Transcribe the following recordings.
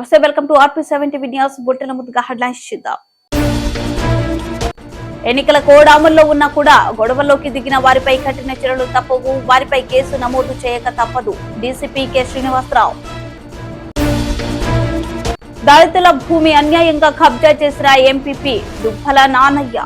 నమస్తే, welcome to RP7 TV news. Bulletin ముందుగా headlines చూద్దాం. ఎన్నికల కోడ్ అమల్లో ఉన్నా కూడా గొడవల్లోకి దిగిన వారిపై కఠిన చర్యలు తప్పవు, వారిపై కేసు నమోదు చేయక తప్పదు. DCP K Srinivasa Rao. దళితుల భూమి అన్యాయంగా కబ్జా చేసిన ఎంపీపీ దుబ్బల నానయ్య.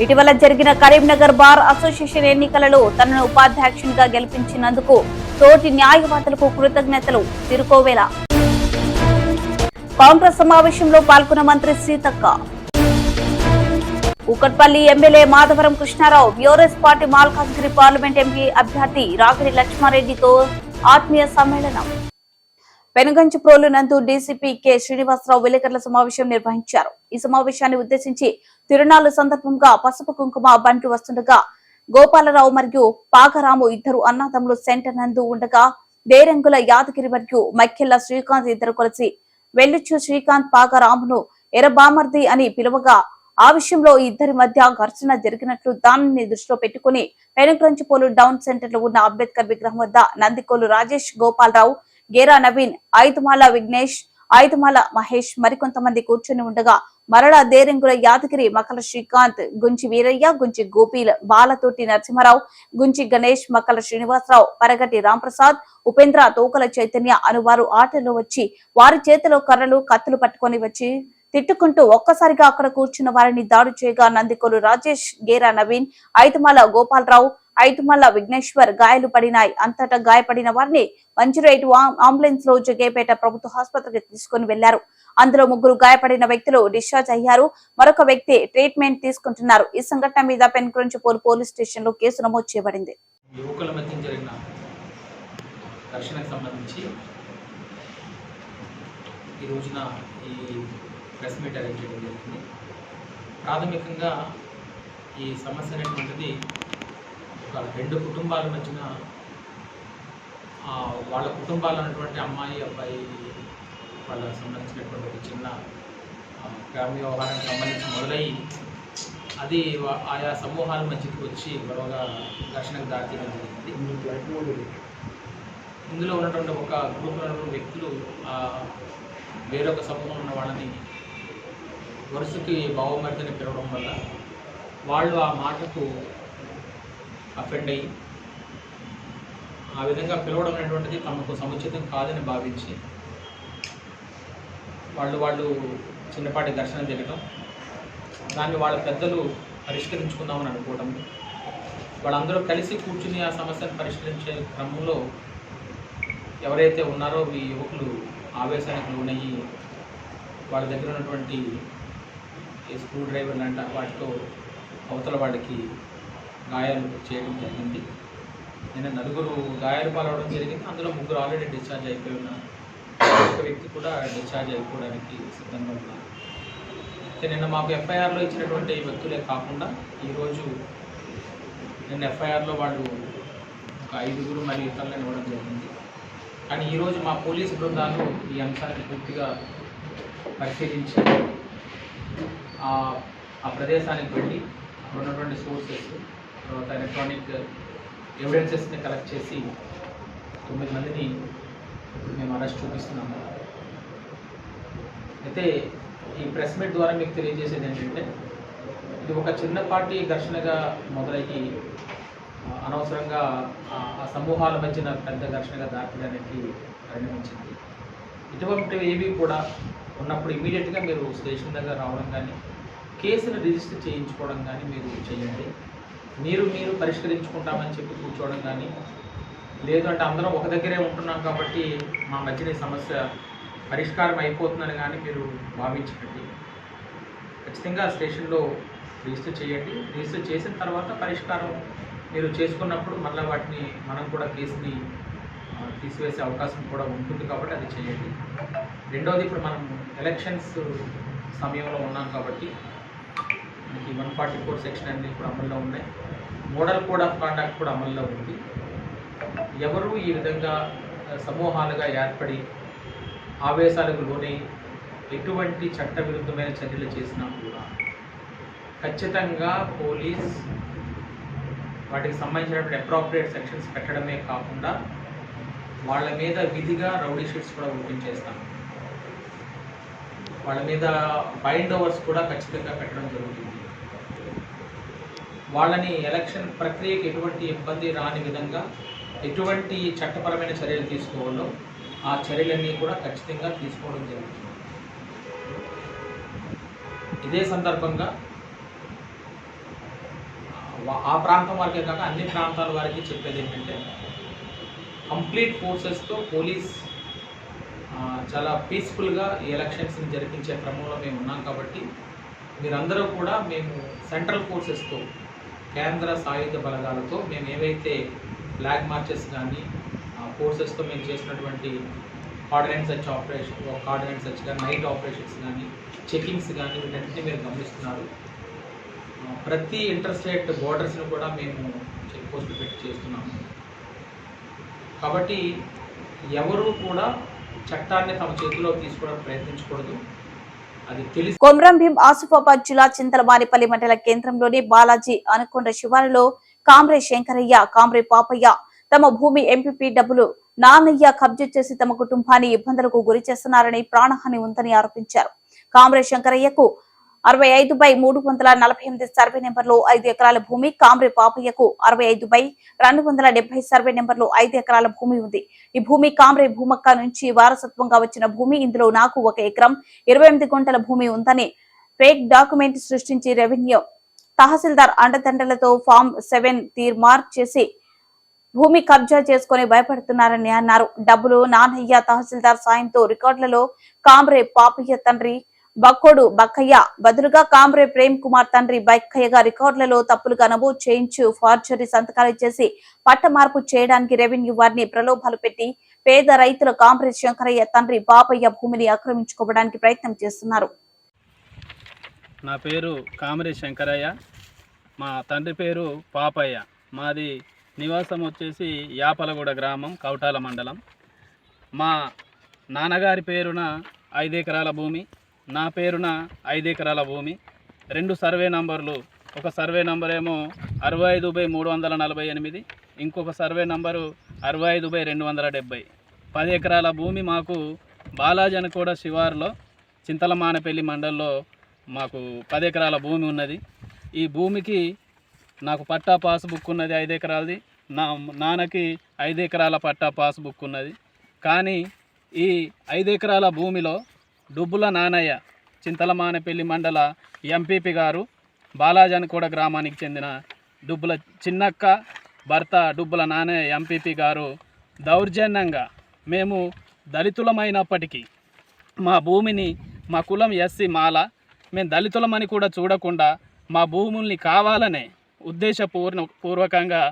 ఇటీవల జరిగిన కరీంనగర్ బార్ అసోసియేషన్ ఎన్నికలలో తనను ఉపాధ్యక్షునిగా గెలిపించినందుకు తోటి న్యాయవాదులకు కృతజ్ఞతలు. తిరుకోవేల. కాంగ్రెస్ సమావేశంలో పాల్గొన్న మంత్రి Seethakka. Kukatpally MLA Madhavaram Krishna Rao BRS party Malkajgiri parliament MP అభ్యర్థి రాగిడి లక్ష్మారెడ్డితో ఆత్మీయ సమ్మేళనం. పెనుగంచిప్రోలు నందు డీసీపీ కె శ్రీనివాసరావు విలేకరుల సమావేశం నిర్వహించారు. ఈ సమావేశాన్ని ఉద్దేశించి తిరునాళ్ల సందర్భంగా పసుపు కుంకుమ బంటు వస్తుండగా గోపాలరావు మరియు పాగరాము ఇద్దరు అన్నదమ్ములు సెంటర్ నందు ఉండగా బేరంగుల యాదగిరి మరియు మక్కెళ్ల శ్రీకాంత్ ఇద్దరు కలిసి వెల్లుచ్చు శ్రీకాంత్ పాగరామును ఎర్రబామర్ది అని పిలువగా ఆ విషయంలో ఇద్దరి మధ్య ఘర్షణ జరిగినట్లు దానిని దృష్టిలో పెట్టుకుని పెనుగంచిప్రోలు డౌన్ సెంటర్ లో ఉన్న అంబేద్కర్ విగ్రహం వద్ద నందికోలు రాజేష్, గోపాలరావు, గేరా నవీన్, ఐదుమాల విఘ్నేష్, ఐదుమాల మహేష్ మరికొంతమంది కూర్చొని ఉండగా మరలా దేరింగుల యాదగిరి, మకల శ్రీకాంత్, గుంచి వీరయ్య, గుంచి గోపీల్, బాలతోటి నరసింహారావు, గుంచి గణేష్, మకల శ్రీనివాసరావు, పరగటి రాంప్రసాద్, ఉపేంద్ర, తోకల చైతన్య అనువారు ఆటలో వచ్చి వారి చేతిలో కర్రలు, కత్తులు పట్టుకొని వచ్చి తిట్టుకుంటూ ఒక్కసారిగా అక్కడ కూర్చున్న వారిని దాడి చేయగా నందికోలు రాజేష్, గేరా నవీన్, ఐదుమాల గోపాలరావు, ఐదుమాల విఘ్నేశ్వర్ గాయాలు పడినాయి. అంతటా గాయపడిన వారిని 108 అంబులెన్స్ లో జగేపేట ప్రభుత్వ ఆసుపత్రికి తీసుకుని వెళ్లారు. అందులో ముగ్గురు గాయపడిన వ్యక్తులు డిశ్చార్జ్ అయ్యారు. మరొక వ్యక్తి ట్రీట్మెంట్ తీసుకుంటున్నారు. ఈ సంఘటన మీద పెనుగంచిప్రోలు పోలీస్ స్టేషన్ లో కేసు నమోదు చేయబడింది. యువకుల మధ్య జరిగిన ఘర్షణకు సంబంధించి ఈ రోజున ఈ ప్రెస్ మీట్ అరేంజ్ చేయడం జరిగింది. ప్రాథమికంగా ఈ సమస్య అనేటువంటిది ఒక రెండు కుటుంబాల మధ్యన వాళ్ళ కుటుంబాలు అన్నటువంటి అమ్మాయి, అబ్బాయి వాళ్ళకి సంబంధించినటువంటి ఒక చిన్న గ్రామీణ వ్యవహారానికి సంబంధించి మొదలయ్యి అది ఆయా సమూహాల మధ్యకి వచ్చి గొడవగా ఘర్షణకు దారితీయడం జరిగింది. ఇందులో ఉన్నటువంటి ఒక గ్రూప్లో ఉన్నటువంటి వ్యక్తులు వేరొక సమూహం ఉన్న వాళ్ళని వరుసకి బావమర్దిని పిలవడం వల్ల వాళ్ళు ఆ మాటకు అఫెండ్ అయ్యి ఆ విధంగా పిలవడం అనేటువంటిది తమకు సముచితం కాదని భావించి వాళ్ళు చిన్నపాటి ఘర్షణ జరగడం, దాన్ని వాళ్ళ పెద్దలు పరిష్కరించుకుందామని అనుకోవడం, వాళ్ళందరూ కలిసి కూర్చుని ఆ సమస్యను పరిష్కరించే క్రమంలో ఎవరైతే ఉన్నారో ఈ యువకులు ఆవేశానికి లోనయ్యి వాళ్ళ దగ్గర ఉన్నటువంటి స్క్రూ డ్రైవర్లు అంట వాటితో అవతల వాడికి గాయాలు చేయడం జరిగింది. నేను నలుగురు గాయాలు పాలవడం జరిగింది. అందులో ముగ్గురు ఆల్రెడీ డిశ్చార్జ్ అయిపోయి ఉన్నారు. ఒక వ్యక్తి కూడా డిశ్చార్జ్ అయిపోవడానికి సిద్ధంగా ఉన్నారు. అయితే నిన్న మాకు ఎఫ్ఐఆర్లో ఇచ్చినటువంటి వ్యక్తులే కాకుండా ఈరోజు నిన్న ఎఫ్ఐఆర్లో వాళ్ళు ఒక 5గురు మరియు ఇతరులను ఇవ్వడం జరిగింది. కానీ ఈరోజు మా పోలీసు బృందాలు ఈ అంశాన్ని పూర్తిగా పరిశీలించి ఆ ప్రదేశానికి వెళ్ళి అక్కడ ఉన్నటువంటి సోర్సెస్, తర్వాత ఎలక్ట్రానిక్ ఎవిడెన్సెస్ని కలెక్ట్ చేసి 9 మందిని మేము అరెస్ట్ చూపిస్తున్నాము. అయితే ఈ ప్రెస్ మీట్ ద్వారా మీకు తెలియజేసేది ఏంటంటే ఇది ఒక చిన్నపాటి ఘర్షణగా మొదలయ్యి అనవసరంగా ఆ సమూహాల మధ్యన పెద్ద ఘర్షణగా దాటడానికి పరిణమించింది. ఇటువంటివి ఏవి కూడా ఉన్నప్పుడు ఇమీడియట్గా మీరు స్టేషన్ దగ్గర రావడం కానీ కేసును రిజిస్టర్ చేయించుకోవడం కానీ మీరు చేయండి. మీరు పరిష్కరించుకుంటామని చెప్పి కూర్చోవడం కానీ, లేదు అంటే అందరం ఒక దగ్గరే ఉంటున్నాం కాబట్టి మా మధ్యన సమస్య పరిష్కారం అయిపోతుందని కానీ మీరు భావించకండి. ఖచ్చితంగా స్టేషన్లో రిజిస్టర్ చేయండి. రిజిస్టర్ చేసిన తర్వాత పరిష్కారం మీరు చేసుకున్నప్పుడు మళ్ళీ వాటిని మనం కూడా కేసుని తీసివేసే అవకాశం కూడా ఉంటుంది కాబట్టి అది చేయండి. రెండవది, ఇప్పుడు మనం ఎలక్షన్స్ సమయంలో ఉన్నాం కాబట్టి మనకి 144 సెక్షన్ అన్నీ కూడా అమల్లో ఉన్నాయి. మోడల్ కోడ్ ఆఫ్ కాండక్ట్ కూడా అమల్లో ఉంది. ఎవరు ఈ విధంగా సమూహాలుగా ఏర్పడి ఆవేశాలకు లోనై ఎటువంటి చట్టవిరుద్ధమైన చర్యలు చేసినా కూడా ఖచ్చితంగా పోలీస్ వాటికి సంబంధించినటువంటి అప్రోప్రియేట్ సెక్షన్స్ పెట్టడమే కాకుండా వాళ్ళ మీద విధిగా రౌడీ షీట్స్ కూడా ఓపెన్ చేస్తాం. వాళ్ళ మీద బైండ్ ఓవర్స్ కూడా ఖచ్చితంగా పెట్టడం జరుగుతుంది. వాళ్ళని ఎలక్షన్ ప్రక్రియకి ఎటువంటి ఇబ్బంది రాని విధంగా ఎటువంటి చట్టపరమైన చర్యలు తీసుకోవాలో ఆ చర్యలన్నీ కూడా ఖచ్చితంగా తీసుకోవడం జరుగుతుంది. ఇదే సందర్భంగా ఆ ప్రాంతం వారికే కాక అన్ని ప్రాంతాల వారికి చెప్పేది ఏంటంటే, కంప్లీట్ ఫోర్సెస్తో పోలీస్ చాలా పీస్ఫుల్గా ఈ ఎలక్షన్స్ని జరిపించే క్రమంలో మేము ఉన్నాం. కాబట్టి మీరందరూ కూడా మేము సెంట్రల్ ఫోర్సెస్తో, కేంద్ర సాయుధ బలగాలతో మేము ఏవైతే ఫ్లాగ్ మార్చెస్ కానీ ఫోర్సెస్తో మేము చేసినటువంటి కార్డినెంట్ సర్చ్ కానీ నైట్ ఆపరేషన్స్ కానీ చెకింగ్స్ కానీ వీటన్నిటిని మీరు గమనిస్తున్నారు. ప్రతి ఇంటర్స్టేట్ బోర్డర్స్ని కూడా మేము చెక్ పోస్టులు పెట్టి చేస్తున్నాము. కాబట్టి ఎవరు కూడా చట్టాన్ని తమ చేతిలో తీసుకోవడానికి ప్రయత్నించకూడదు. అది తెలిసి కొమ్రం భీం ఆసిఫాబాద్ జిల్లా చింతలమానిపల్లి మండల కేంద్రంలోని బాలాజీ అనుకొండ శివారులో కామ్రే శంకరయ్య, కామ్రే పాపయ్య తమ భూమి ఎంపీపీ డబ్బులు నాన్నయ్య కబ్జా చేసి తమ కుటుంబాన్ని ఇబ్బందులకు గురి చేస్తున్నారని, ప్రాణహాని ఉందని ఆరోపించారు. కామ్రే శంకరయ్యకు 65/348 సర్వే నెంబర్లో 5 ఎకరాల భూమి, కామ్రే పాపయ్యకు 65/270 సర్వే నెంబర్లో 5 ఎకరాల భూమి ఉంది. ఈ భూమి కామ్రే భూమక్క నుంచి వారసత్వంగా వచ్చిన భూమి. ఇందులో నాకు 1 ఎకరం 28 గుంటల భూమి ఉందని ఫేక్ డాక్యుమెంట్ సృష్టించి రెవెన్యూ తహసీల్దార్ అండదండలతో ఫామ్ 7 తీర్మార్ చేసి భూమి కబ్జా చేసుకుని భయపడుతున్నారని అన్నారు. డబ్బులు నాన్నయ్య తహసీల్దార్ సాయంతో రికార్డులలో కామ్రే పాపయ్య తండ్రి బక్కోడు బక్కయ్య బదులుగా కామ్రే ప్రేమ్ కుమార్ తండ్రి బక్కయ్యగా రికార్డులలో తప్పులుగా నమోదు చేయించు ఫార్జరీ సంతకాలు చేసి పట్ట మార్పు చేయడానికి రెవెన్యూ వారిని ప్రలోభాలు పెట్టి పేద రైతుల కామ్రే శంకరయ్య తండ్రి పాపయ్య భూమిని ఆక్రమించుకోవడానికి ప్రయత్నం చేస్తున్నారు. నా పేరు కామ్రే శంకరయ్య, మా తండ్రి పేరు పాపయ్య. మాది నివాసం వచ్చేసి యాపలగూడ గ్రామం, కౌటాల మండలం. మా నాన్నగారి పేరున 5 ఎకరాల భూమి, నా పేరున 5 ఎకరాల భూమి. 2 సర్వే నంబర్లు, ఒక సర్వే నంబర్ ఏమో 65/348, ఇంకొక సర్వే నంబరు 65/270. 10 ఎకరాల భూమి మాకు బాలాజనకోడ శివారులో చింతలమానపల్లి మండలంలో మాకు 10 ఎకరాల భూమి ఉన్నది. ఈ భూమికి నాకు పట్టా పాస్ బుక్ ఉన్నది 5 ఎకరాలది, నా నాన్నకి 5 ఎకరాల పట్టా పాస్ బుక్ ఉన్నది. కానీ ఈ 5 ఎకరాల భూమిలో డుబ్బుల నానయ్య, చింతలమానపల్లి మండల ఎంపీపీ గారు, బాలాజనకోడ గ్రామానికి చెందిన డుబ్బుల చిన్నక్క భర్త డుబ్బుల నానయ్య ఎంపీపీ గారు దౌర్జన్యంగా, మేము దళితులమైనప్పటికీ మా భూమిని, మా కులం ఎస్సీ మాల, మేము దళితులమని కూడా చూడకుండా మా భూముల్ని కావాలనే ఉద్దేశపూర్వకంగా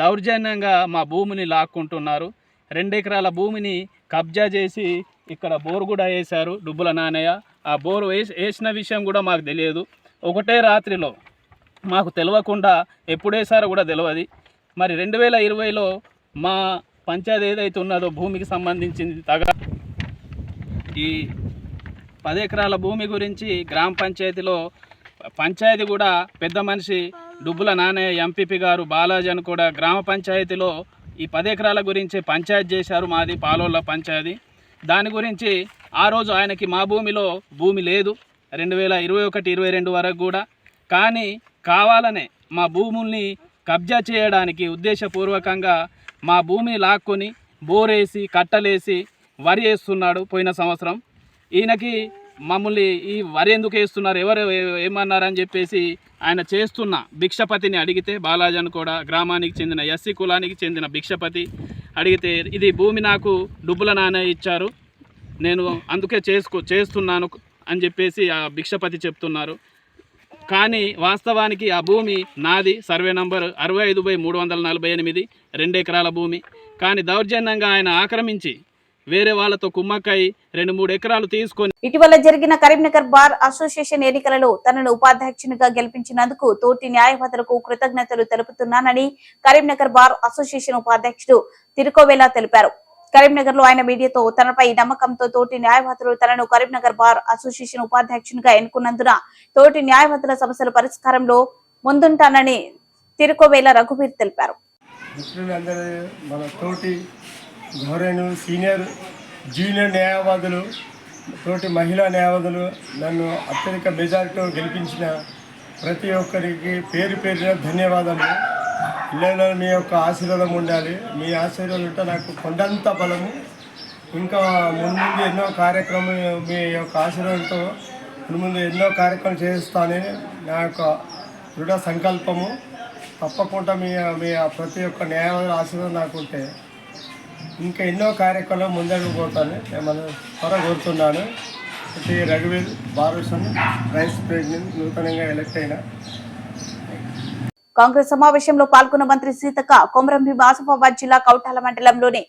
దౌర్జన్యంగా మా భూమిని లాక్కుంటున్నారు. 2 ఎకరాల భూమిని కబ్జా చేసి ఇక్కడ బోరు కూడా వేశారు డుబ్బుల నానయ్య. ఆ బోరు వేసిన విషయం కూడా మాకు తెలియదు. ఒకటే రాత్రిలో మాకు తెలియకుండా ఎప్పుడు వేసారో కూడా తెలియదు. మరి 2020లో మా పంచాయతీ ఏదైతే ఉన్నదో భూమికి సంబంధించింది ఈ 10 ఎకరాల భూమి గురించి గ్రామ పంచాయతీలో పంచాయతీ కూడా పెద్ద మనిషి డుబ్బుల నానయ్య ఎంపీపీ గారు బాలాజనకోడ గ్రామ పంచాయతీలో ఈ 10 ఎకరాల గురించి పంచాయతీ చేశారు. మాది పాలోళ్ళ పంచాయతీ. దాని గురించి ఆ రోజు ఆయనకి మా భూమిలో భూమి లేదు 2021-22 వరకు కూడా. కానీ కావాలనే మా భూముల్ని కబ్జా చేయడానికి ఉద్దేశపూర్వకంగా మా భూమిని లాక్కొని బోరేసి కట్టలేసి వరి వేస్తున్నాడు. పోయిన సంవత్సరం ఈయనకి మమ్మల్ని ఈ వరి ఎందుకు వేస్తున్నారు, ఎవరు ఏమన్నారని చెప్పేసి ఆయన చేస్తున్న భిక్షపతిని అడిగితే, బాలాజనకోడ గ్రామానికి చెందిన ఎస్సీ కులానికి చెందిన భిక్షపతి అడిగితే, ఇది భూమి నాకు డుబ్బుల నానయ్య ఇచ్చారు, నేను అందుకే చేస్తున్నాను అని చెప్పేసి ఆ భిక్షపతి చెప్తున్నారు. కానీ వాస్తవానికి ఆ భూమి నాది, సర్వే నంబర్ 65/348, 2 ఎకరాల భూమి. కానీ దౌర్జన్యంగా ఆయన ఆక్రమించి వేరే వాళ్ళతో కుమ్మక్కై 2-3 ఎకరాలు తీసుకొని. ఇటీవల జరిగిన కరీంనగర్ బార్ అసోసియేషన్ ఎన్నికలలో తనను ఉపాధ్యక్షునిగా గెలిపించినందుకు తోటి న్యాయవాదులకు కృతజ్ఞతలు తెలుపుతున్నానని కరీంనగర్ బార్ అసోసియేషన్ ఉపాధ్యక్షుడు తిరుకోవేల తెలిపారు. కరీంనగర్ లో ఆయన మీడియాతో తనపై నమ్మకంతో తోటి న్యాయవాదులు తనను కరీంనగర్ బార్ అసోసియేషన్ ఉపాధ్యక్షునిగా ఎన్నుకున్నందున తోటి న్యాయవాదుల సమస్యల పరిష్కారంలో ముందుంటానని తిరుకోవేల రఘువీర్ తెలిపారు. మిత్రులందరూ మన తోటి గౌరవనీయులు సీనియర్ జూనియర్ న్యాయవాదులు తోటి మహిళా న్యాయవాదులు నన్ను అత్యధిక మెజారిటీతో గెలిపించిన ప్రతి ఒక్కరికి పేరు పేరున ధన్యవాదాలు. ఇళ్ళలో మీ యొక్క ఆశీర్వాదం ఉండాలి. మీ ఆశీర్వాదం ఉంటే నాకు కొండంత బలము. ఇంకా ముందు ఎన్నో కార్యక్రమాలు మీ యొక్క ఆశీర్వాదంతో ముందు ఎన్నో కార్యక్రమాలు చేస్తానని నా యొక్క దృఢ సంకల్పము. తప్పకుండా మీ ప్రతి ఒక్క న్యాయవాదుల ఆశీర్వాదం నాకు ఉంటే ఇంకా ఎన్నో కార్యక్రమాలు ముందడుగు పోతాను నేను కోరుతున్నాను. రఘువీర్ బాలకృష్ణ వైస్ ప్రెసిడెంట్ నూతనంగా ఎలక్ట్ అయిన. కాంగ్రెస్ సమావేశంలో పాల్గొన్న మంత్రి సీతక్క కొమరంభీం ఆసిఫాబాద్ జిల్లా కౌటాల మండలంలోని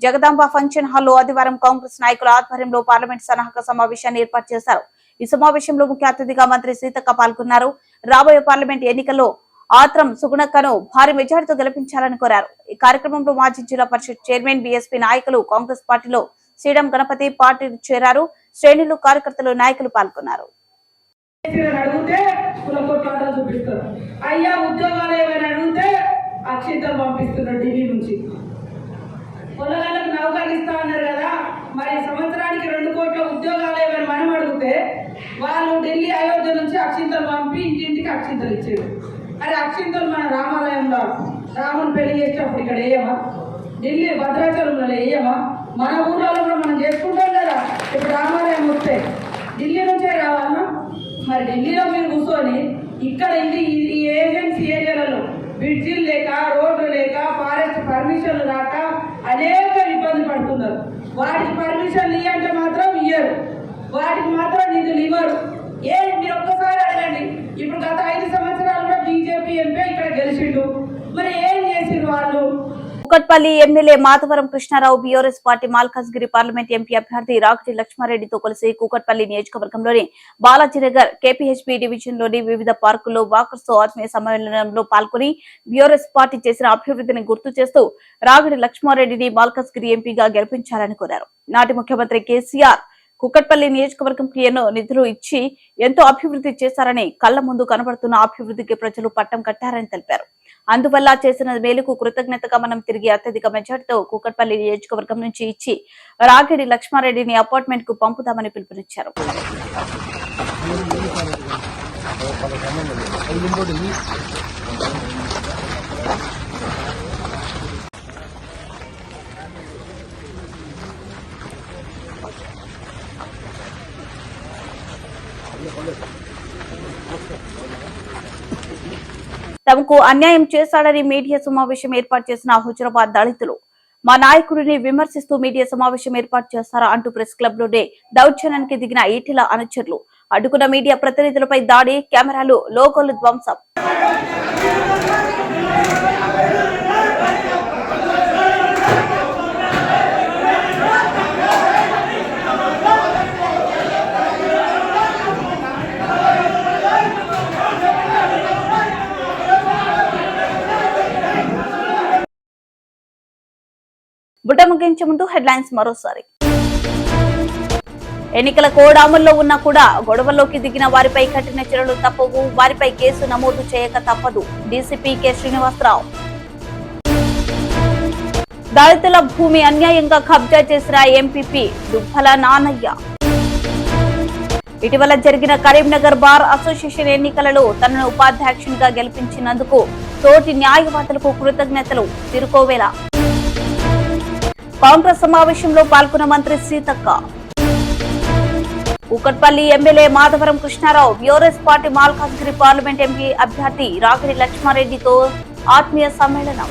జగదాంబ ఫంక్షన్ హాల్లో ఆదివారం కాంగ్రెస్ నాయకుల ఆధ్వర్యంలో పార్లమెంట్ సన్నాహక సమావేశాన్ని ఏర్పాటు చేశారు. ఈ సమావేశంలో ముఖ్య అతిథిగా మంత్రి సీతక్క పాల్గొన్నారు. రాబోయే పార్లమెంట్ ఎన్నికల్లో ఆత్రం సుగుణక్కను భారీ మెజార్టీతో గెలిపించాలని కోరారు. ఈ కార్యక్రమంలో మాజీ జిల్లా పరిషత్ చైర్మన్ బీఎస్పీ నాయకులు, కాంగ్రెస్ పార్టీలో శ్రీడం గణపతి పార్టీలు చేరారు. శ్రేణులు, కార్యకర్తలు, నాయకులు పాల్గొన్నారు. అయ్యా ఉద్యోగాలు ఏమైనా అడిగితే అక్షింతలు పంపిస్తున్నారు ఢిల్లీ నుంచి. పొలగాళ్ళకు నౌకర్లు ఇస్తా ఉన్నారు కదా, మరి సంవత్సరానికి 2 కోట్ల ఉద్యోగాలు ఏమైనా మనం అడిగితే వాళ్ళు ఢిల్లీ అయోధ్య నుంచి అక్షింతలు పంపి ఇంటింటికి అక్షింతలు ఇచ్చారు. అరే అక్షింతలు మన రామాలయంలో రాముని పెళ్లి చేసేటప్పుడు ఇక్కడ వేయమా? ఢిల్లీ భద్రాచలంలో వేయమా? మన ఊళ్ళో కూడా మనం చేసుకుంటాం కదా. ఇప్పుడు రామాలయం వస్తే ఢిల్లీ నుంచే రావాలన్నా, మరి ఢిల్లీలో మీరు కూర్చొని ఇక్కడ ఈ ఏజెన్సీ ఏరియాలలో బ్రిడ్జిలు లేక, రోడ్లు లేక, ఫారెస్ట్ పర్మిషన్లు రాక అనేక ఇబ్బంది పడుతున్నారు. వాటికి పర్మిషన్లు ఇవ్వంటే మాత్రం ఇయ్యరు, వాటికి మాత్రం నిధులు ఇవ్వరు. మీరు ఒక్కసారి అడగండి. ఇప్పుడు గత 5 సంవత్సరాలు కూడా బీజేపీ ఎంపీ ఇక్కడ గెలిచిండు, మరి ఏం చేసిండు వాళ్ళు? Kukatpally MLA Madhavaram Krishna Rao BRS party Malkajgiri parliament MP అభ్యర్థి రాగిడి లక్ష్మారెడ్డితో కలిసి కూకట్పల్లి నియోజకవర్గంలోని బాలాజీనగర్ కేపీహెచ్పీ డివిజన్ లోని వివిధ పార్కుల్లో వాకర్స్ తో ఆత్మీయ సమ్మేళనంలో పాల్గొని బీఆర్ఎస్ పార్టీ చేసిన అభివృద్ధిని గుర్తు చేస్తూ రాగిడి లక్ష్మారెడ్డిని మల్కాజ్గిరి ఎంపీగా గెలిపించాలని కోరారు. నాటి ముఖ్యమంత్రి కేసీఆర్ కూకట్పల్లి నియోజకవర్గంకి ఎన్నో నిధులు ఇచ్చి ఎంతో అభివృద్ధి చేశారని, కళ్ల ముందు కనబడుతున్న అభివృద్ధికి ప్రజలు పట్టం కట్టారని తెలిపారు. అందువల్ల చేసిన మేలుకు కృతజ్ఞతగా మనం తిరిగి అత్యధిక మెజార్టీతో కూకట్పల్లి నియోజకవర్గం నుంచి ఇచ్చి రాగిడి లక్ష్మారెడ్డిని అపార్ట్మెంట్ కు పంపుతామని పిలుపునిచ్చారు. తమకు అన్యాయం చేశాడని మీడియా సమావేశం ఏర్పాటు చేసిన హుజరాబాద్ దళితులు మా నాయకుడిని విమర్శిస్తూ మీడియా సమావేశం ఏర్పాటు చేస్తారా అంటూ ప్రెస్ క్లబ్ లోనే దౌర్జన్యానికి దిగిన ఈటెల అనుచరులు అడ్డుకున్న మీడియా ప్రతినిధులపై దాడి, కెమెరాలు, లోగోలు ధ్వంసం. బుట్ట ముగించే ముందు హెడ్లైన్స్ మరోసారి. ఎన్నికల కోడ్ అమల్లో ఉన్నా కూడా గొడవల్లోకి దిగిన వారిపై కఠిన చర్యలు తప్పవు, వారిపై కేసు నమోదు చేయక తప్పదు డీసీపీ కె శ్రీనివాసరావు. దళితుల భూమి అన్యాయంగా కబ్జా చేసిన ఎంపీపీ దుబ్బల నానయ్య. ఇటీవల జరిగిన కరీంనగర్ బార్ అసోసియేషన్ ఎన్నికలలో తనను ఉపాధ్యక్షునిగా గెలిపించినందుకు తోటి న్యాయవాదులకు కృతజ్ఞతలు తిరుకోవేల. కాంగ్రెస్ సమావేశంలో పాల్గొన్న మంత్రి Seethakka. Kukatpally MLA Madhavaram Krishna Rao BRS party Malkajgiri parliament MP అభ్యర్థి రాగిడి లక్ష్మారెడ్డితో ఆత్మీయ సమ్మేళనం.